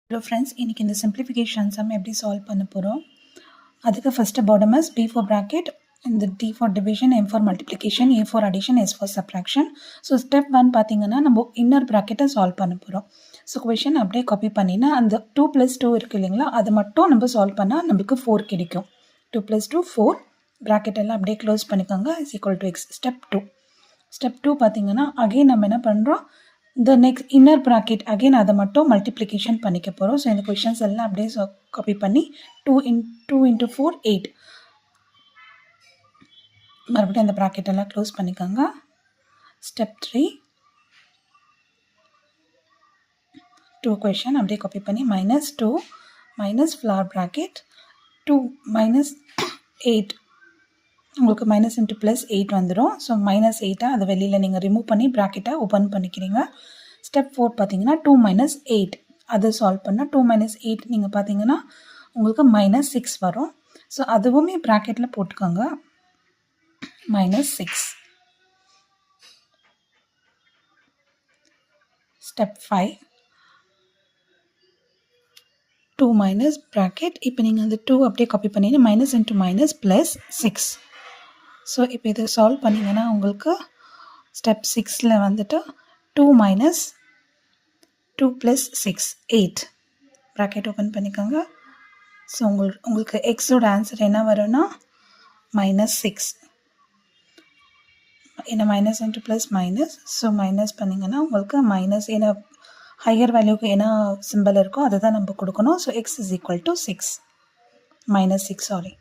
Hello friends, இன்னைக்கு இந்த simplification sum எப்படி solve பண்ண போறோம். அதுக்கு first bottom is B for bracket, இந்த D for division, M for multiplication, A for addition, S for subtraction. So step 1 பாத்தீங்கன்னா நம்ம inner bracket solve பண்ண போறோம். So question அப்படியே copy பண்ணினா அந்த 2 plus 2 இருக்கு இல்லைங்களா, அது மட்டும் நம்ம solve பண்ணா நமக்கு 4 கிடைக்கும். 2 plus 2 4, bracket எல்லாம் அப்படியே close பண்ணிக்கோங்க is equal to x. Step 2. Step 2 பாத்தீங்கன்னா again நம்ம என்ன பண்றோம், the next inner bracket again அதை மட்டும் multiplication பண்ணிக்க போகிறோம். ஸோ இந்த questions எல்லாம் அப்படியே copy பண்ணி 2 into 4 8 மறுபடியும் அந்த bracket எல்லாம் க்ளோஸ் பண்ணிக்கோங்க. Step 3 2 question அப்படியே copy பண்ணி -2 minus flower bracket 2 minus 8 உங்களுக்கு மைனஸ் இன்ட்டு ப்ளஸ் 8 வந்துடும். ஸோ -8 அதை வெளியில் நீங்கள் ரிமூவ் பண்ணி ப்ராக்கெட்டை ஓப்பன் பண்ணிக்கிறீங்க. ஸ்டெப் 4 பார்த்தீங்கன்னா 2 minus 8 அதை சால்வ் பண்ணால் 2 minus 8 நீங்கள் பார்த்தீங்கன்னா உங்களுக்கு -6 வரும். ஸோ அதுவுமே ப்ராக்கெட்டில் போட்டுக்கோங்க -6. ஸ்டெப் 5 2 minus ப்ராக்கெட், இப்போ நீங்கள் அந்த 2 அப்படியே காப்பி பண்ணிட்டு minus into minus plus 6. So இப்போ இதை சால்வ் பண்ணிங்கன்னா உங்களுக்கு ஸ்டெப் 6ல் வந்துட்டு 2 minus 2 plus 6 8 ப்ராக்கெட் ஓப்பன் பண்ணிக்கோங்க. ஸோ உங்களுக்கு எக்ஸோட ஆன்சர் என்ன வரும்னா -6. ஏன்னா minus into plus minus, so minus பண்ணிங்கன்னா உங்களுக்கு மைனஸ், ஏன்னா ஹையர் வேல்யூக்கு என்ன சிம்பிள் இருக்கோ அதை தான் நம்ம கொடுக்கணும். So x is equal to 6 -6 sorry.